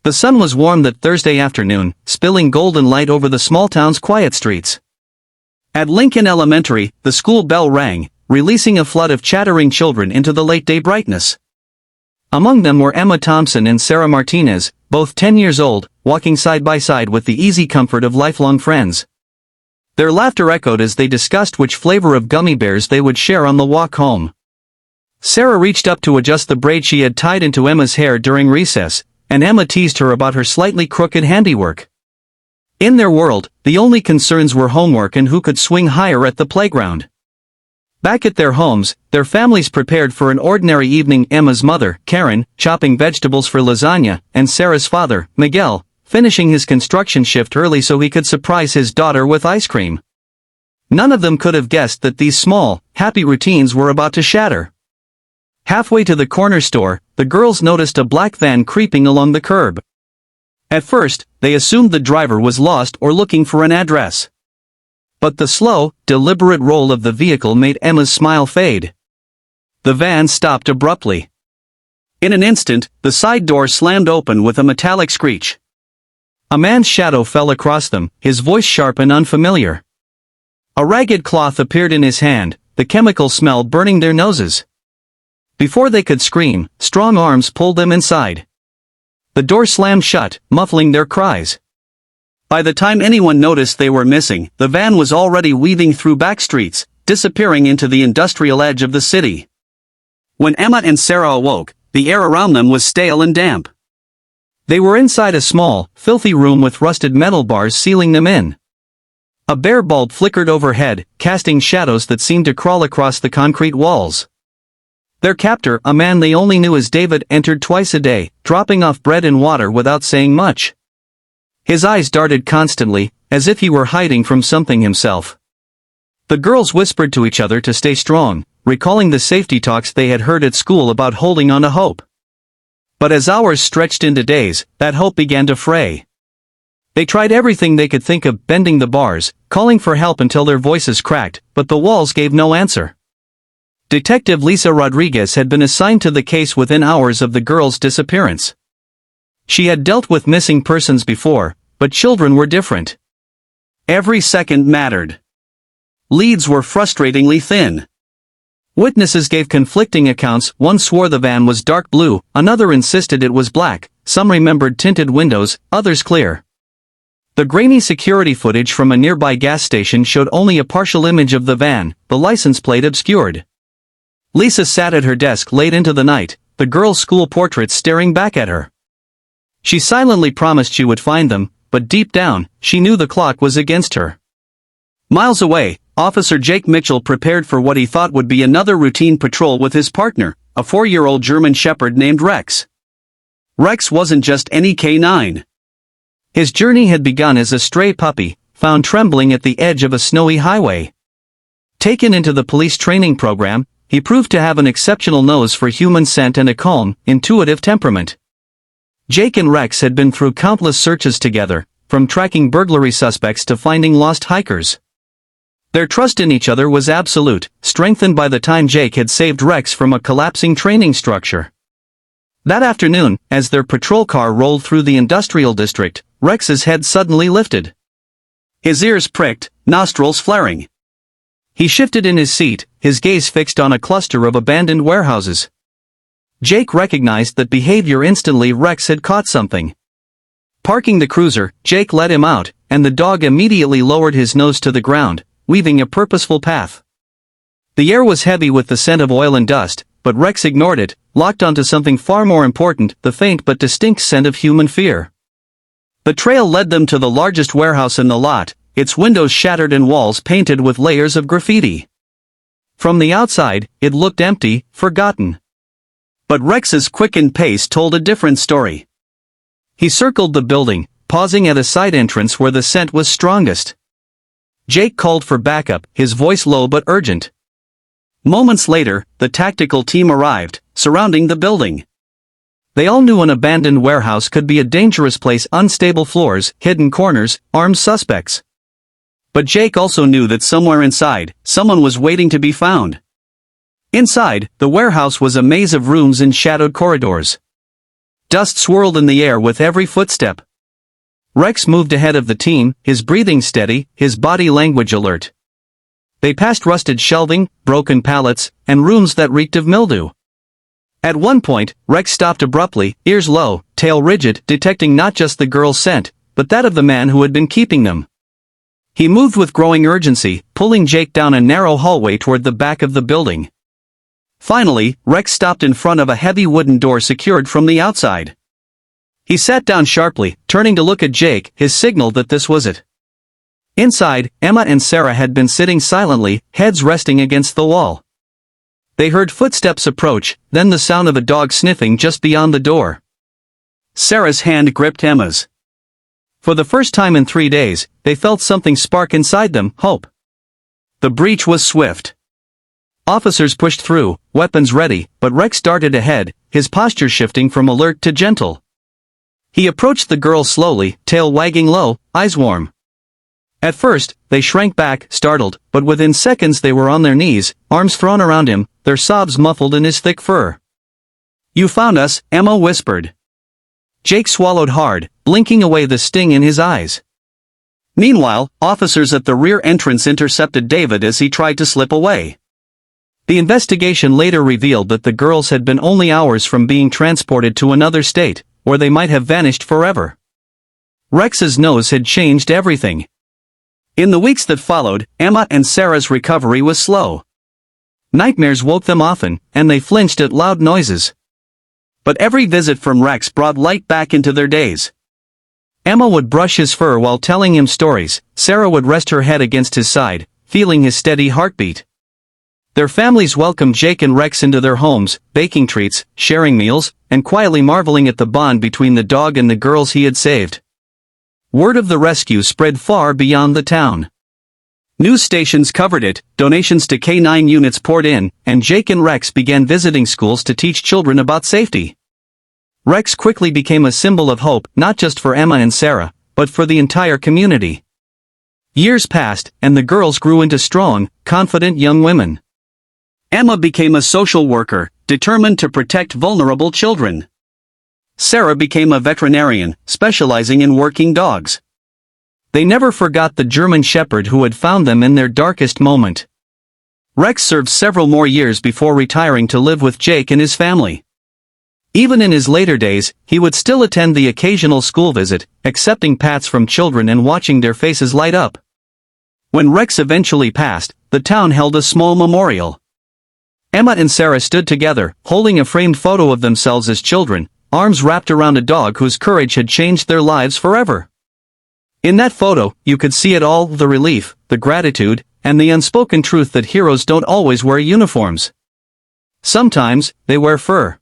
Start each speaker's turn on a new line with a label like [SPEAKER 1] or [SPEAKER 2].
[SPEAKER 1] The sun was warm that Thursday afternoon, spilling golden light over the small town's quiet streets. At Lincoln Elementary, the school bell rang, releasing a flood of chattering children into the late-day brightness. Among them were Emma Thompson and Sarah Martinez, both 10 years old, walking side by side with the easy comfort of lifelong friends. Their laughter echoed as they discussed which flavor of gummy bears they would share on the walk home. Sarah reached up to adjust the braid she had tied into Emma's hair during recess, and Emma teased her about her slightly crooked handiwork. In their world, the only concerns were homework and who could swing higher at the playground. Back at their homes, their families prepared for an ordinary evening. Emma's mother, Karen, chopping vegetables for lasagna, and Sarah's father, Miguel, finishing his construction shift early so he could surprise his daughter with ice cream. None of them could have guessed that these small, happy routines were about to shatter. Halfway to the corner store, the girls noticed a black van creeping along the curb. At first, they assumed the driver was lost or looking for an address. But the slow, deliberate roll of the vehicle made Emma's smile fade. The van stopped abruptly. In an instant, the side door slammed open with a metallic screech. A man's shadow fell across them, his voice sharp and unfamiliar. A ragged cloth appeared in his hand, the chemical smell burning their noses. Before they could scream, strong arms pulled them inside. The door slammed shut, muffling their cries. By the time anyone noticed they were missing, the van was already weaving through back streets, disappearing into the industrial edge of the city. When Emma and Sarah awoke, the air around them was stale and damp. They were inside a small, filthy room with rusted metal bars sealing them in. A bare bulb flickered overhead, casting shadows that seemed to crawl across the concrete walls. Their captor, a man they only knew as David, entered twice a day, dropping off bread and water without saying much. His eyes darted constantly, as if he were hiding from something himself. The girls whispered to each other to stay strong, recalling the safety talks they had heard at school about holding on to hope. But as hours stretched into days, that hope began to fray. They tried everything they could think of, bending the bars, calling for help until their voices cracked, but the walls gave no answer. Detective Lisa Rodriguez had been assigned to the case within hours of the girls' disappearance. She had dealt with missing persons before, but children were different. Every second mattered. Leads were frustratingly thin. Witnesses gave conflicting accounts. One swore the van was dark blue, another insisted it was black, some remembered tinted windows, others clear. The grainy security footage from a nearby gas station showed only a partial image of the van, the license plate obscured. Lisa sat at her desk late into the night, the girls' school portraits staring back at her. She silently promised she would find them, but deep down, she knew the clock was against her. Miles away, Officer Jake Mitchell prepared for what he thought would be another routine patrol with his partner, a 4-year-old German shepherd named Rex. Rex wasn't just any K9. His journey had begun as a stray puppy, found trembling at the edge of a snowy highway. Taken into the police training program, he proved to have an exceptional nose for human scent and a calm, intuitive temperament. Jake and Rex had been through countless searches together, from tracking burglary suspects to finding lost hikers. Their trust in each other was absolute, strengthened by the time Jake had saved Rex from a collapsing training structure. That afternoon, as their patrol car rolled through the industrial district, Rex's head suddenly lifted. His ears pricked, nostrils flaring. He shifted in his seat, his gaze fixed on a cluster of abandoned warehouses. Jake recognized that behavior instantly. Rex had caught something. Parking the cruiser, Jake let him out, and the dog immediately lowered his nose to the ground, weaving a purposeful path. The air was heavy with the scent of oil and dust, but Rex ignored it, locked onto something far more important, the faint but distinct scent of human fear. The trail led them to the largest warehouse in the lot, its windows shattered and walls painted with layers of graffiti. From the outside, it looked empty, forgotten. But Rex's quickened pace told a different story. He circled the building, pausing at a side entrance where the scent was strongest. Jake called for backup, his voice low but urgent. Moments later, the tactical team arrived, surrounding the building. They all knew an abandoned warehouse could be a dangerous place: unstable floors, hidden corners, armed suspects. But Jake also knew that somewhere inside, someone was waiting to be found. Inside, the warehouse was a maze of rooms and shadowed corridors. Dust swirled in the air with every footstep. Rex moved ahead of the team, his breathing steady, his body language alert. They passed rusted shelving, broken pallets, and rooms that reeked of mildew. At one point, Rex stopped abruptly, ears low, tail rigid, detecting not just the girl's scent, but that of the man who had been keeping them. He moved with growing urgency, pulling Jake down a narrow hallway toward the back of the building. Finally, Rex stopped in front of a heavy wooden door secured from the outside. He sat down sharply, turning to look at Jake, his signal that this was it. Inside, Emma and Sarah had been sitting silently, heads resting against the wall. They heard footsteps approach, then the sound of a dog sniffing just beyond the door. Sarah's hand gripped Emma's. For the first time in 3 days, they felt something spark inside them, hope. The breach was swift. Officers pushed through, weapons ready, but Rex darted ahead, his posture shifting from alert to gentle. He approached the girl slowly, tail wagging low, eyes warm. At first, they shrank back, startled, but within seconds they were on their knees, arms thrown around him, their sobs muffled in his thick fur. "You found us," Emma whispered. Jake swallowed hard, blinking away the sting in his eyes. Meanwhile, officers at the rear entrance intercepted David as he tried to slip away. The investigation later revealed that the girls had been only hours from being transported to another state, where they might have vanished forever. Rex's nose had changed everything. In the weeks that followed, Emma and Sarah's recovery was slow. Nightmares woke them often, and they flinched at loud noises. But every visit from Rex brought light back into their days. Emma would brush his fur while telling him stories, Sarah would rest her head against his side, feeling his steady heartbeat. Their families welcomed Jake and Rex into their homes, baking treats, sharing meals, and quietly marveling at the bond between the dog and the girls he had saved. Word of the rescue spread far beyond the town. News stations covered it, donations to K-9 units poured in, and Jake and Rex began visiting schools to teach children about safety. Rex quickly became a symbol of hope, not just for Emma and Sarah, but for the entire community. Years passed, and the girls grew into strong, confident young women. Emma became a social worker, determined to protect vulnerable children. Sarah became a veterinarian, specializing in working dogs. They never forgot the German Shepherd who had found them in their darkest moment. Rex served several more years before retiring to live with Jake and his family. Even in his later days, he would still attend the occasional school visit, accepting pats from children and watching their faces light up. When Rex eventually passed, the town held a small memorial. Emma and Sarah stood together, holding a framed photo of themselves as children, arms wrapped around a dog whose courage had changed their lives forever. In that photo, you could see it all, the relief, the gratitude, and the unspoken truth that heroes don't always wear uniforms. Sometimes, they wear fur.